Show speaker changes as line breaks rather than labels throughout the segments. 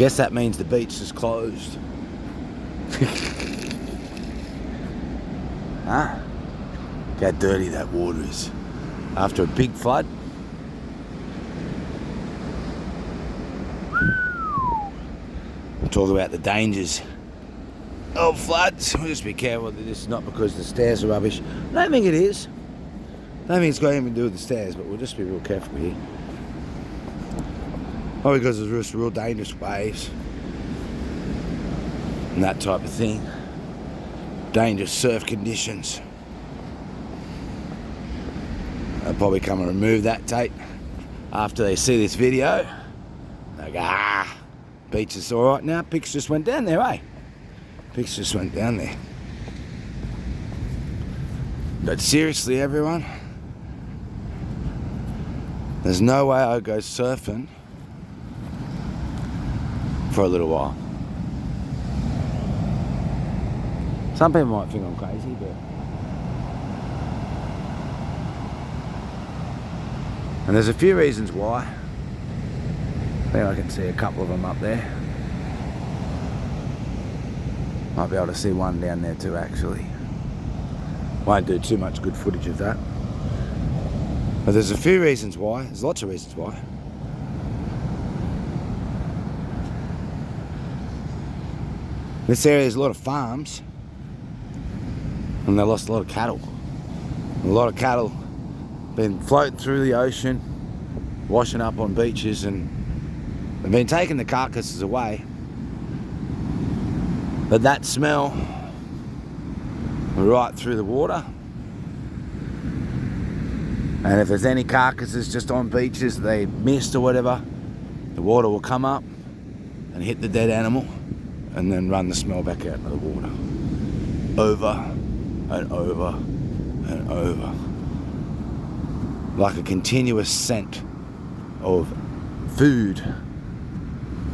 guess that means the beach is closed. Huh? Look how dirty that water is. After a big flood. We'll talk about the dangers of floods. We'll just be careful that this is not because the stairs are rubbish. I don't think it is. I don't think it's got anything to do with the stairs, but we'll just be real careful here. Probably because there's just real dangerous waves and that type of thing. Dangerous surf conditions. They'll probably come and remove that tape after they see this video. They go, beach is alright now. Pics just went down there, eh? Pics just went down there. But seriously, everyone, there's no way I'd go surfing for a little while. Some people might think I'm crazy, but... And there's a few reasons why. I think I can see a couple of them up there. Might be able to see one down there too, actually. Won't do too much good footage of that. But there's a few reasons why. There's lots of reasons why. This area has a lot of farms. And they lost a lot of cattle. A lot of cattle been floating through the ocean, washing up on beaches, and they've been taking the carcasses away. But that smell right through the water. And if there's any carcasses just on beaches they missed or whatever, the water will come up and hit the dead animal and then run the smell back out into the water. Over and over and over. Like a continuous scent of food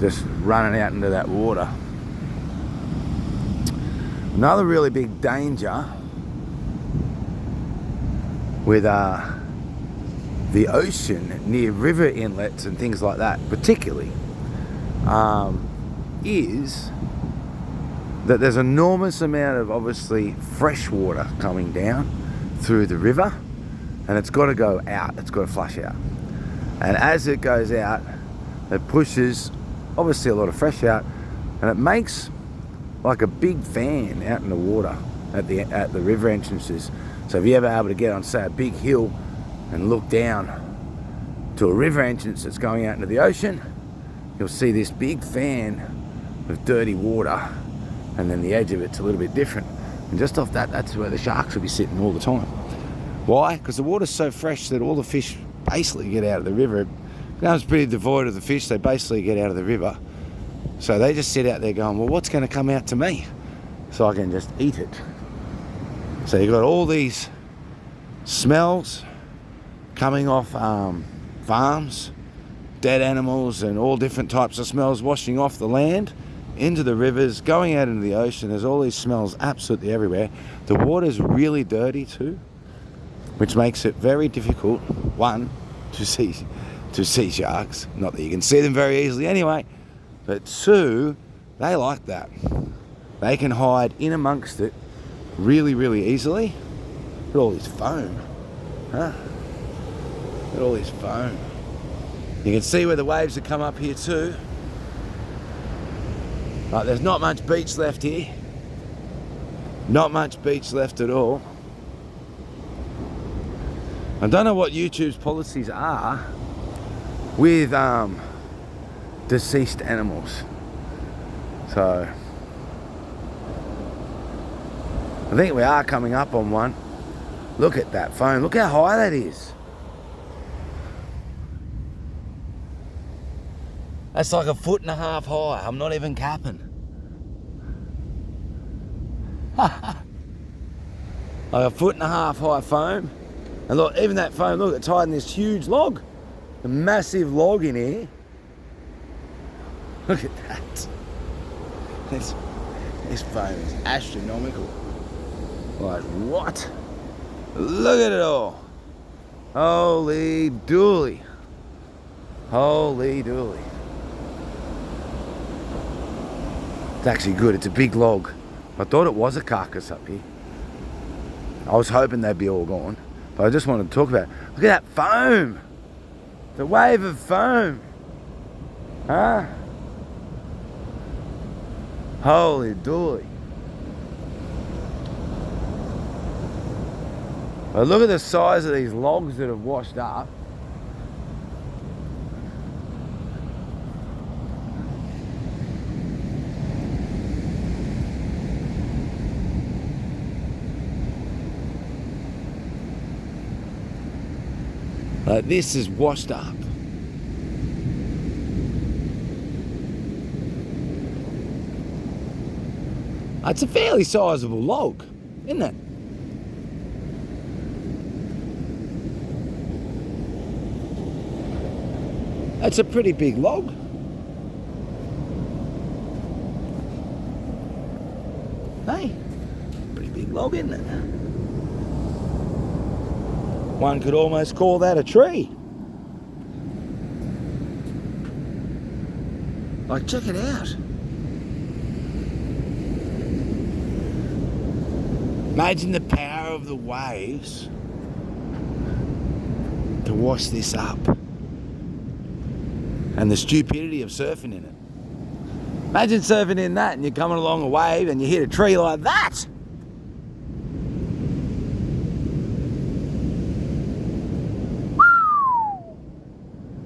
just running out into that water. Another really big danger with the ocean near river inlets and things like that particularly is that there's an enormous amount of obviously fresh water coming down through the river, and it's got to go out, it's got to flush out. And as it goes out, it pushes obviously a lot of fresh out, and it makes like a big fan out in the water at the river entrances. So if you're ever able to get on, say, a big hill and look down to a river entrance that's going out into the ocean, you'll see this big fan of dirty water, and then the edge of it's a little bit different. And just off that, that's where the sharks will be sitting all the time. Why? Because the water's so fresh that all the fish basically get out of the river. It becomes pretty devoid of the fish, they basically get out of the river. So they just sit out there going, well, what's going to come out to me? So I can just eat it. So you've got all these smells coming off farms, dead animals and all different types of smells washing off the land into the rivers, going out into the ocean. There's all these smells absolutely everywhere. The water's really dirty too, which makes it very difficult, one, to see sharks. Not that you can see them very easily anyway, but two, they like that. They can hide in amongst it really, really easily. Look at all this foam, huh? Look at all this foam. You can see where the waves have come up here too. Like, there's not much beach left here. Not much beach left at all. I don't know what YouTube's policies are with deceased animals. So I think we are coming up on one. Look at that foam. Look how high that is. That's like 1.5 feet high. I'm not even capping. Like 1.5 feet high foam. And look, even that foam, look, it's hiding this huge log. A massive log in here. Look at that. This foam is astronomical. Like, what? Look at it all. Holy dooly. Holy dooly. It's actually good. It's a big log. I thought it was a carcass up here. I was hoping they'd be all gone. But I just wanted to talk about it. Look at that foam. The wave of foam. Huh? Holy dooly. But look at the size of these logs that have washed up. Like this is washed up. It's a fairly sizable log, isn't it? That's a pretty big log. Hey, pretty big log, isn't it? One could almost call that a tree. Like, check it out. Imagine the power of the waves to wash this up. And the stupidity of surfing in it. Imagine surfing in that and you're coming along a wave and you hit a tree like that.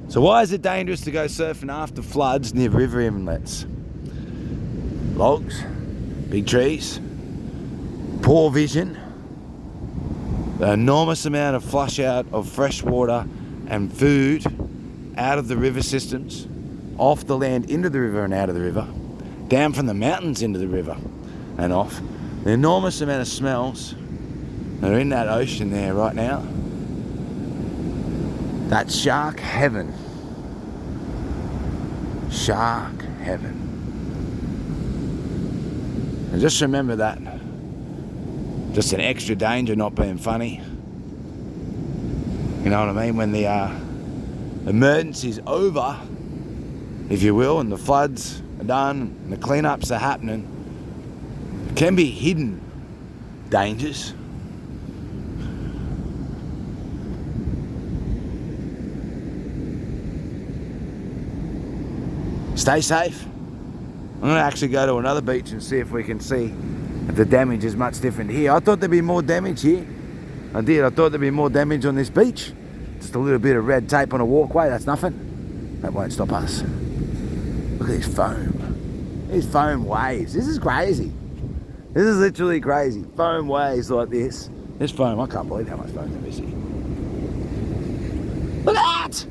So why is it dangerous to go surfing after floods near river inlets? Logs, big trees, poor vision, the enormous amount of flush out of fresh water and food out of the river systems, off the land into the river and out of the river, down from the mountains into the river and off. The enormous amount of smells that are in that ocean there right now. That's shark heaven. Shark heaven. And just remember that. Just an extra danger, not being funny. You know what I mean? When the emergency's over, if you will, and the floods are done and the cleanups are happening, it can be hidden dangers. Stay safe. I'm going to actually go to another beach and see if we can see if the damage is much different here. I thought there'd be more damage here. I did. I thought there'd be more damage on this beach. Just a little bit of red tape on a walkway, that's nothing. That won't stop us. Look at this foam. These foam waves. This is crazy. This is literally crazy. Foam waves like this. This foam, I can't believe how much foam there is here. Look at that!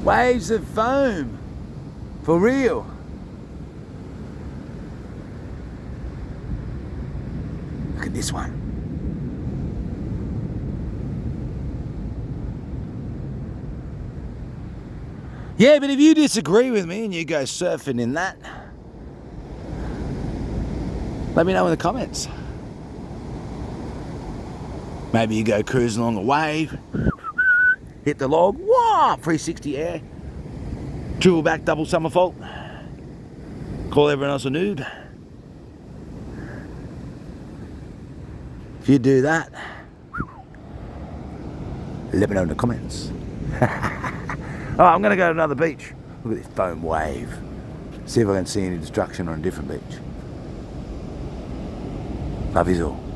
Waves of foam, for real. Look at this one. Yeah, but if you disagree with me and you go surfing in that, let me know in the comments. Maybe you go cruising along a wave, hit the log, whoa, 360 air, dribble back, double somersault, call everyone else a noob. If you do that, let me know in the comments. Oh, I'm going to go to another beach. Look at this foam wave. See if I can see any destruction on a different beach. Love you all.